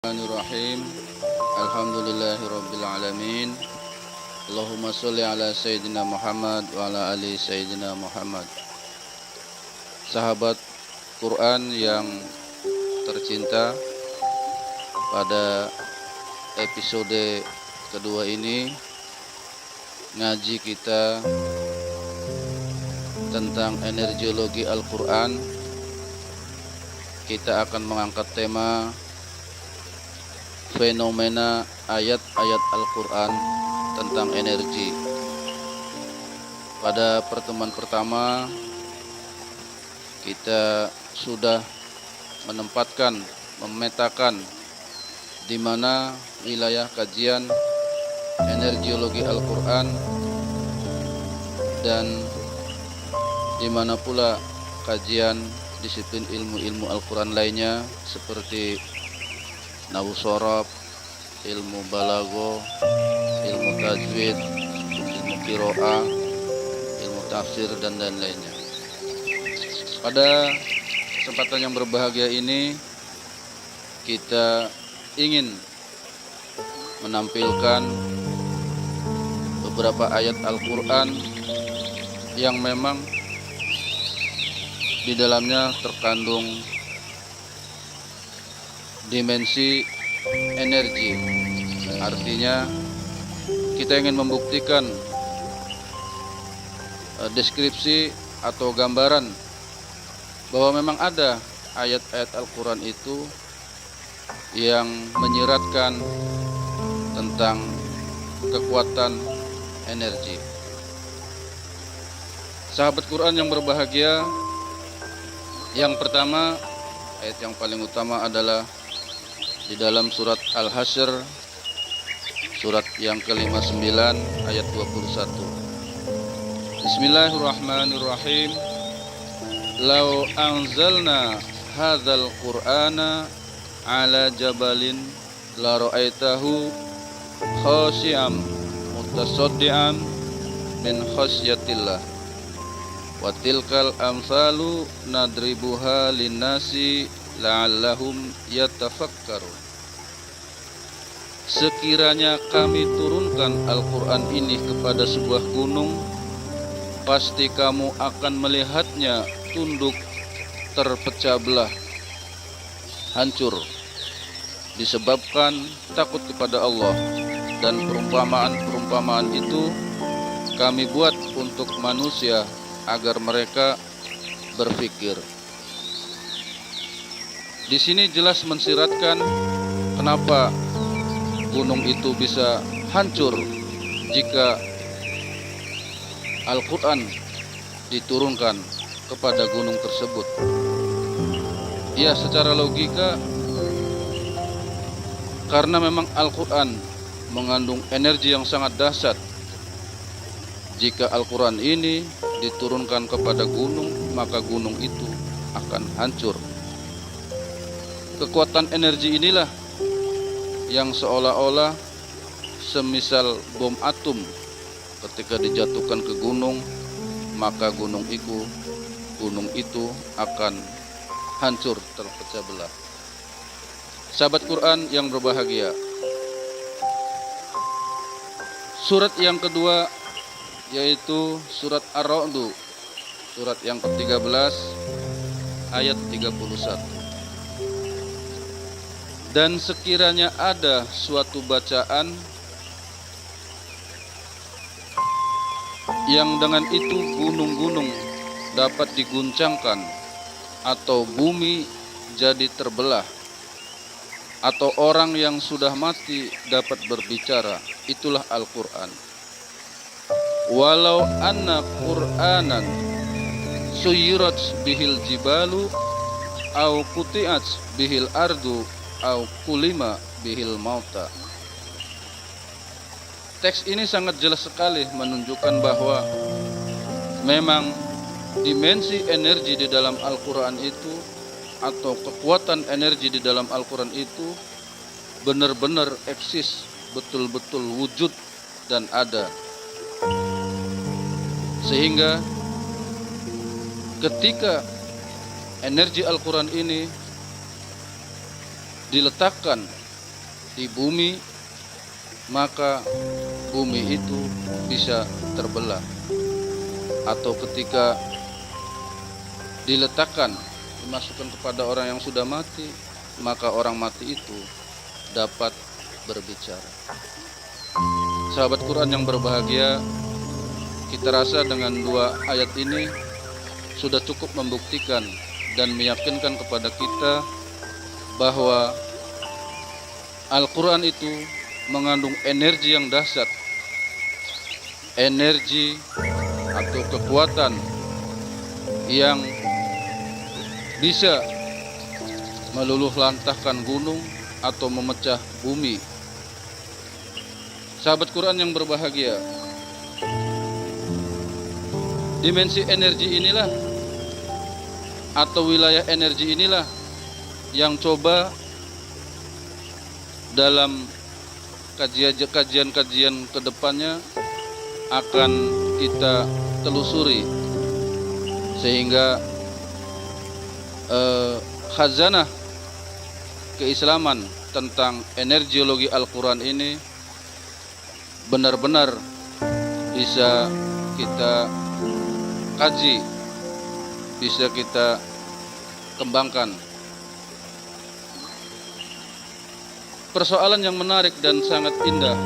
Bismillahirrahmanirrahim. Alhamdulillahirabbil alamin. Allahumma sholli ala sayyidina Muhammad wa ala ali sayyidina Muhammad. Sahabat Quran yang tercinta, pada episode kedua ini ngaji kita tentang energiologi Al-Quran. Kita akan mengangkat tema fenomena ayat-ayat Al-Quran tentang energi. Pada pertemuan pertama kita sudah memetakan di mana wilayah kajian energiologi Al-Quran dan di mana pula kajian disiplin ilmu-ilmu Al-Quran lainnya seperti Nahwu Shorof, ilmu balago, ilmu tajwid, ilmu qiraah, ilmu tafsir dan lainnya. Pada kesempatan yang berbahagia ini kita ingin menampilkan beberapa ayat Al-Quran yang memang di dalamnya terkandung dimensi energi. Artinya kita ingin membuktikan deskripsi atau gambaran bahwa memang ada ayat-ayat Al-Quran itu yang menyiratkan tentang kekuatan energi. Sahabat Quran yang berbahagia, yang pertama, ayat yang paling utama adalah di dalam surat Al-Hasyr, surat yang ke-59 ayat 21. Bismillahirrahmanirrahim. Lau anzalna hadzal qur'ana ala jabalin la ra'aitahu khashi'an mutasaddian min khasyatillah. Wa tilkal amsalu nadribuha linnasi la'allahum yatafakkarun. Sekiranya kami turunkan Al-Quran ini kepada sebuah gunung, pasti kamu akan melihatnya tunduk, terpecah belah, hancur, disebabkan takut kepada Allah. Dan perumpamaan-perumpamaan itu kami buat untuk manusia agar mereka berpikir. Di sini jelas mensiratkan kenapa gunung itu bisa hancur jika Al-Quran diturunkan kepada gunung tersebut. Ya, secara logika, karena memang Al-Quran mengandung energi yang sangat dahsyat. Jika Al-Quran ini diturunkan kepada gunung, maka gunung itu akan hancur. Kekuatan energi inilah yang seolah-olah semisal bom atom ketika dijatuhkan ke gunung, maka gunung itu akan hancur, terpecah belah. Sahabat Quran yang berbahagia, surat yang kedua yaitu surat Ar-Ra'd, surat yang ke-13 ayat 31. Dan sekiranya ada suatu bacaan yang dengan itu gunung-gunung dapat diguncangkan, atau bumi jadi terbelah, atau orang yang sudah mati dapat berbicara, itulah Al-Quran. Walau anna Qur'anan suyirat bihil jibalu au quti'at bihil ardu au kulima bihil mauta. Teks ini sangat jelas sekali menunjukkan bahwa memang dimensi energi di dalam Al-Quran itu, atau kekuatan energi di dalam Al-Quran itu benar-benar eksis, betul-betul wujud dan ada. Sehingga ketika energi Al-Quran ini diletakkan di bumi, maka bumi itu bisa terbelah. Atau ketika diletakkan, dimasukkan kepada orang yang sudah mati, maka orang mati itu dapat berbicara. Sahabat Quran yang berbahagia, kita rasa dengan dua ayat ini sudah cukup membuktikan dan meyakinkan kepada kita bahwa Al-Quran itu mengandung energi yang dahsyat, energi atau kekuatan yang bisa meluluh lantahkan gunung atau memecah bumi. Sahabat Quran yang berbahagia, dimensi energi inilah atau wilayah energi inilah yang coba dalam kajian-kajian ke depannya akan kita telusuri, sehingga khazanah keislaman tentang energiologi Al-Quran ini benar-benar bisa kita kaji, bisa kita kembangkan. Persoalan yang menarik dan sangat indah,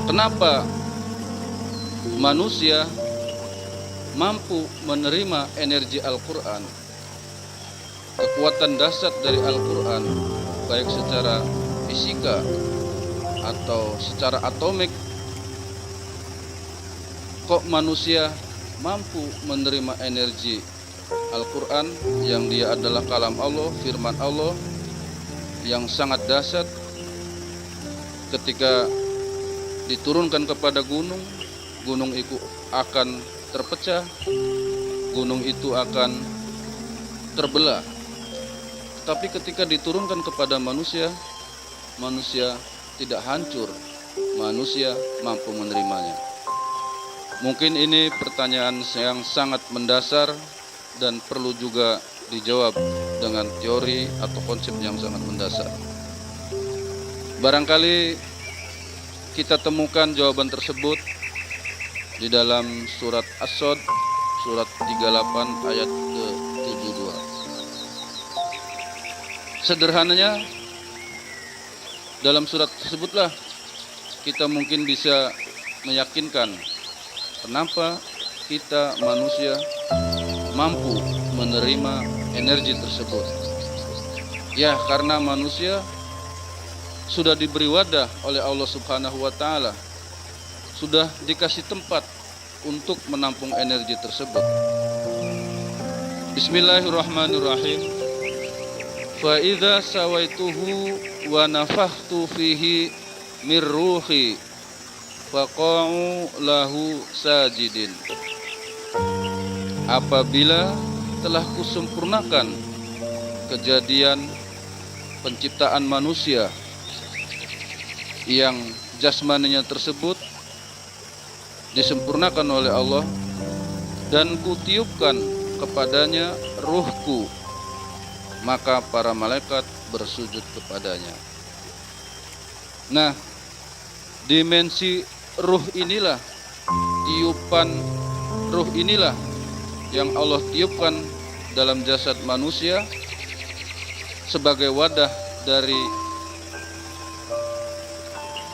kenapa manusia mampu menerima energi Al-Quran, kekuatan dahsyat dari Al-Quran, baik secara fisika atau secara atomik. Kok manusia mampu menerima energi Al-Quran yang dia adalah kalam Allah, firman Allah yang sangat dahsyat? Ketika diturunkan kepada gunung, gunung itu akan terpecah, gunung itu akan terbelah. Tapi ketika diturunkan kepada manusia, manusia tidak hancur, manusia mampu menerimanya. Mungkin ini pertanyaan yang sangat mendasar dan perlu juga dijawab dengan teori atau konsep yang sangat mendasar. Barangkali kita temukan jawaban tersebut di dalam surat As-Sod, surat 38 ayat ke-72. Sederhananya, dalam surat tersebutlah kita mungkin bisa meyakinkan kenapa kita manusia mampu menerima energi tersebut. Ya, karena manusia sudah diberi wadah oleh Allah Subhanahu wa Ta'ala, sudah dikasih tempat untuk menampung energi tersebut. Bismillahirrahmanirrahim. Fa idza sawaituhu wa nafakhtu fihi mir ruhi faqa'u lahu sajidin. Apabila telah kusempurnakan kejadian penciptaan manusia yang jasmaninya tersebut disempurnakan oleh Allah, dan kutiupkan kepadanya ruhku, maka para malaikat bersujud kepadanya. Nah, dimensi ruh inilah, tiupan ruh inilah yang Allah tiupkan dalam jasad manusia sebagai wadah dari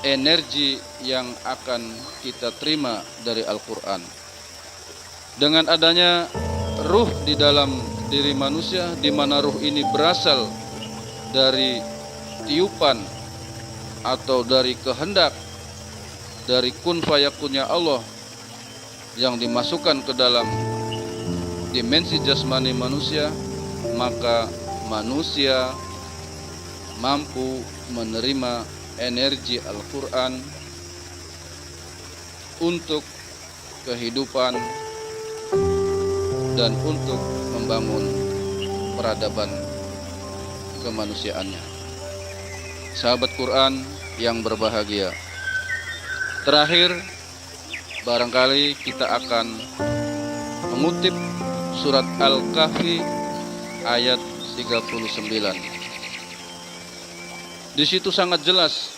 energi yang akan kita terima dari Al-Quran. Dengan adanya ruh di dalam diri manusia, di mana ruh ini berasal dari tiupan atau dari kehendak, dari kun fayakunnya Allah yang dimasukkan ke dalam dimensi jasmani manusia, maka manusia mampu menerima energi Al-Quran untuk kehidupan dan untuk membangun peradaban kemanusiaannya. Sahabat Quran yang berbahagia, terakhir barangkali kita akan mengutip surat Al-Kahfi ayat 39. Di situ sangat jelas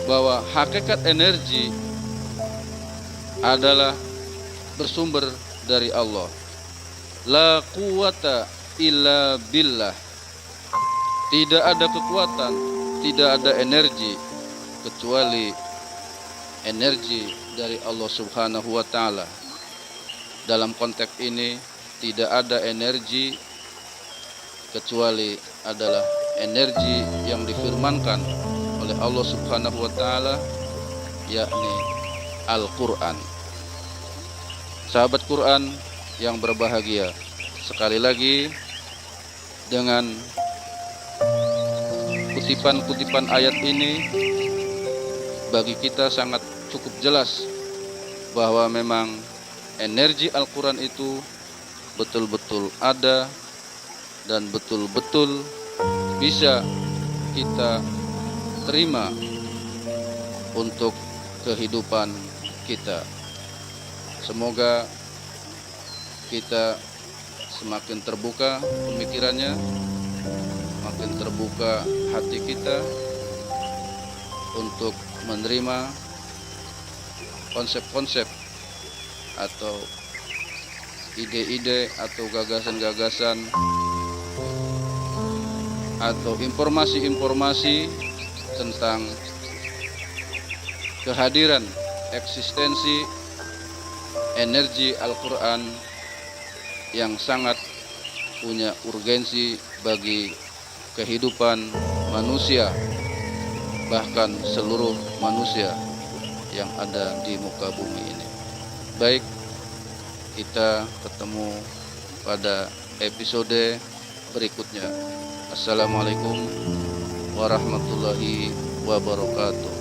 bahwa hakikat energi adalah bersumber dari Allah. La quwata illa billah. Tidak ada kekuatan, tidak ada energi kecuali energi dari Allah Subhanahu wa taala. Dalam konteks ini tidak ada energi kecuali adalah energi yang difirmankan oleh Allah Subhanahu wa taala, yakni Al-Qur'an. Sahabat Quran yang berbahagia, sekali lagi dengan kutipan-kutipan ayat ini bagi kita sangat cukup jelas bahwa memang energi Al-Quran itu betul-betul ada dan betul-betul bisa kita terima untuk kehidupan kita. Semoga kita semakin terbuka pemikirannya, makin terbuka hati kita untuk menerima konsep-konsep atau ide-ide atau gagasan-gagasan atau informasi-informasi tentang kehadiran eksistensi energi Al-Quran yang sangat punya urgensi bagi kehidupan manusia, bahkan seluruh manusia yang ada di muka bumi ini. Baik, kita ketemu pada episode berikutnya. Assalamualaikum warahmatullahi wabarakatuh.